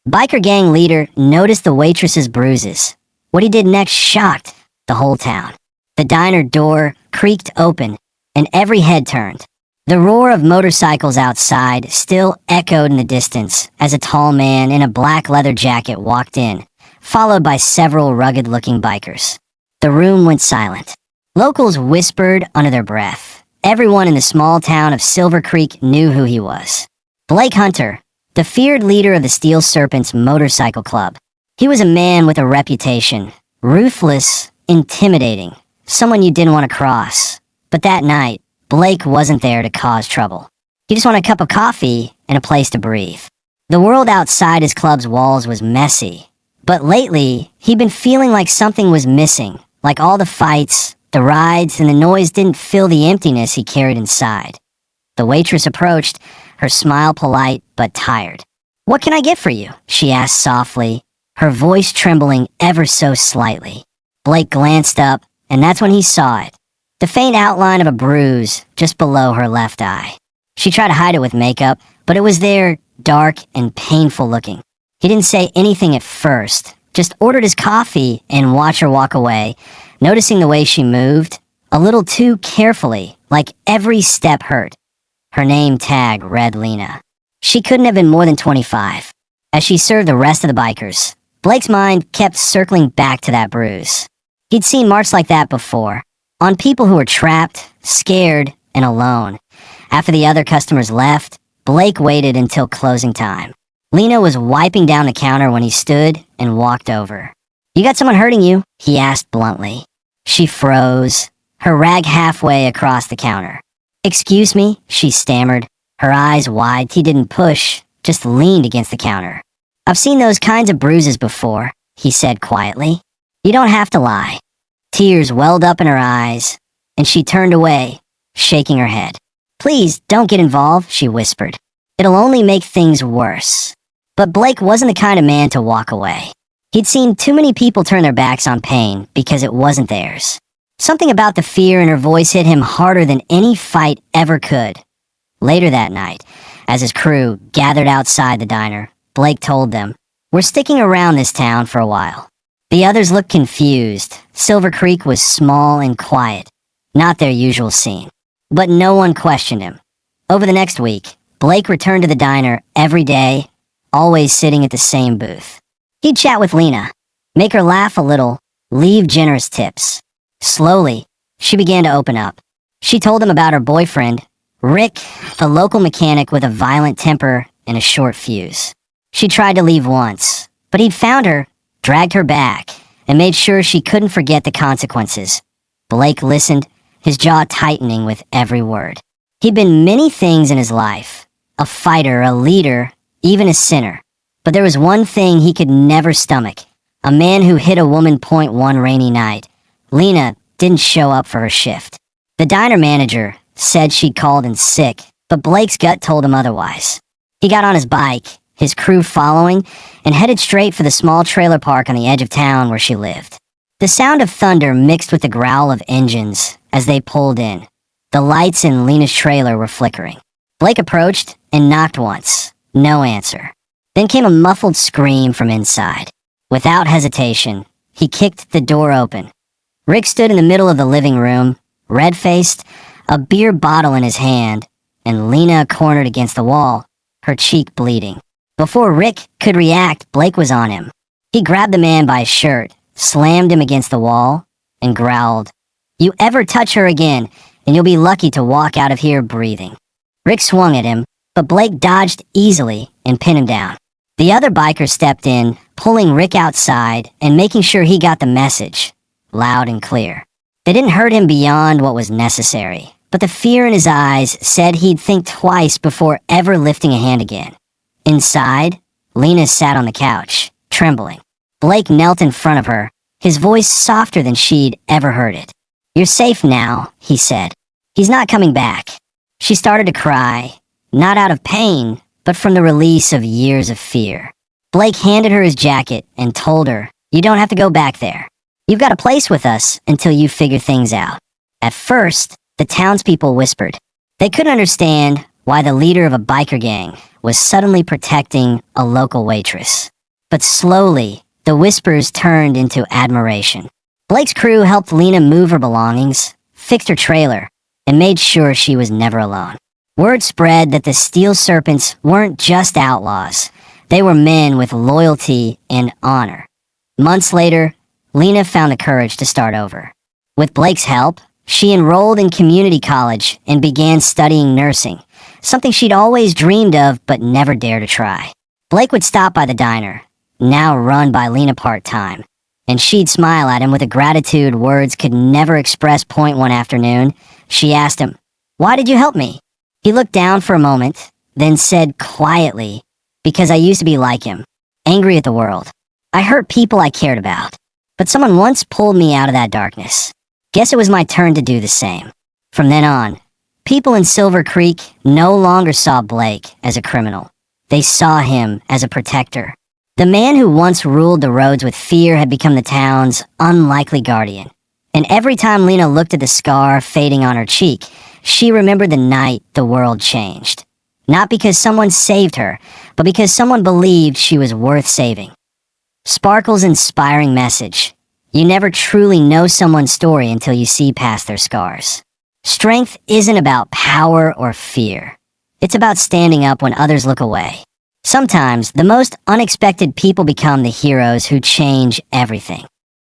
Biker gang leader noticed the waitress's bruises. What he did next shocked the whole town. The diner door creaked open, and every head turned. The roar of motorcycles outside still echoed in the distance as a tall man in a black leather jacket walked in, followed by several rugged-looking bikers. The room went silent. Locals whispered under their breath. Everyone in the small town of Silver Creek knew who he was. Blake Hunter, the feared leader of the Steel Serpents motorcycle club. He was a man with a reputation. Ruthless, intimidating, someone you didn't want to cross. But that night, Blake wasn't there to cause trouble. He just wanted a cup of coffee and a place to breathe. The world outside his club's walls was messy. But lately, he'd been feeling like something was missing, like all the fights, the rides, and the noise didn't fill the emptiness he carried inside. The waitress approached, her smile polite but tired. "What can I get for you?" she asked softly, her voice trembling ever so slightly. Blake glanced up, and that's when he saw it. The faint outline of a bruise just below her left eye. She tried to hide it with makeup, but it was there, dark and painful looking. He didn't say anything at first, just ordered his coffee and watched her walk away, noticing the way she moved, a little too carefully, like every step hurt. Her name tag read Lena. She couldn't have been more than 25. As she served the rest of the bikers, Blake's mind kept circling back to that bruise. He'd seen marks like that before, on people who were trapped, scared, and alone. After the other customers left, Blake waited until closing time. Lena was wiping down the counter when he stood and walked over. "You got someone hurting you?" he asked bluntly. She froze, her rag halfway across the counter. "Excuse me," she stammered, her eyes wide. He didn't push, just leaned against the counter. "I've seen those kinds of bruises before," he said quietly. "You don't have to lie." Tears welled up in her eyes, and she turned away, shaking her head. "Please, don't get involved," she whispered. "It'll only make things worse." But Blake wasn't the kind of man to walk away. He'd seen too many people turn their backs on pain because it wasn't theirs. Something about the fear in her voice hit him harder than any fight ever could. Later that night, as his crew gathered outside the diner, Blake told them, "We're sticking around this town for a while." The others looked confused. Silver Creek was small and quiet, not their usual scene. But no one questioned him. Over the next week, Blake returned to the diner every day, always sitting at the same booth. He'd chat with Lena, make her laugh a little, leave generous tips. Slowly, she began to open up. She told him about her boyfriend, Rick, the local mechanic with a violent temper and a short fuse. She tried to leave once, but he'd found her, dragged her back, and made sure she couldn't forget the consequences. Blake listened, his jaw tightening with every word. He'd been many things in his life, a fighter, a leader, even a sinner. But there was one thing he could never stomach, a man who hit a woman point one rainy night. Lena didn't show up for her shift. The diner manager said she'd called in sick, but Blake's gut told him otherwise. He got on his bike, his crew following, and headed straight for the small trailer park on the edge of town where she lived. The sound of thunder mixed with the growl of engines as they pulled in. The lights in Lena's trailer were flickering. Blake approached and knocked once. No answer. Then came a muffled scream from inside. Without hesitation, he kicked the door open. Rick stood in the middle of the living room, red-faced, a beer bottle in his hand, and Lena cornered against the wall, her cheek bleeding. Before Rick could react, Blake was on him. He grabbed the man by his shirt, slammed him against the wall, and growled, "You ever touch her again, and you'll be lucky to walk out of here breathing." Rick swung at him, but Blake dodged easily and pinned him down. The other biker stepped in, pulling Rick outside and making sure he got the message, loud and clear. They didn't hurt him beyond what was necessary, but the fear in his eyes said he'd think twice before ever lifting a hand again. Inside, Lena sat on the couch, trembling. Blake knelt in front of her, his voice softer than she'd ever heard it. "You're safe now," he said. "He's not coming back." She started to cry, not out of pain, but from the release of years of fear. Blake handed her his jacket and told her, "You don't have to go back there. You've got a place with us until you figure things out." At first, the townspeople whispered. They couldn't understand why the leader of a biker gang was suddenly protecting a local waitress. But slowly, the whispers turned into admiration. Blake's crew helped Lena move her belongings, fixed her trailer, and made sure she was never alone. Word spread that the Steel Serpents weren't just outlaws. They were men with loyalty and honor. Months later, Lena found the courage to start over. With Blake's help, she enrolled in community college and began studying nursing, something she'd always dreamed of but never dared to try. Blake would stop by the diner, now run by Lena part-time, and she'd smile at him with a gratitude words could never express. One afternoon, she asked him, "Why did you help me?" He looked down for a moment, then said quietly, "Because I used to be like him, angry at the world. I hurt people I cared about, but someone once pulled me out of that darkness. Guess it was my turn to do the same." From then on, people in Silver Creek no longer saw Blake as a criminal. They saw him as a protector. The man who once ruled the roads with fear had become the town's unlikely guardian. And every time Lena looked at the scar fading on her cheek, she remembered the night the world changed. Not because someone saved her, but because someone believed she was worth saving. Sparkle's inspiring message: you never truly know someone's story until you see past their scars. Strength isn't about power or fear. It's about standing up when others look away. Sometimes, the most unexpected people become the heroes who change everything.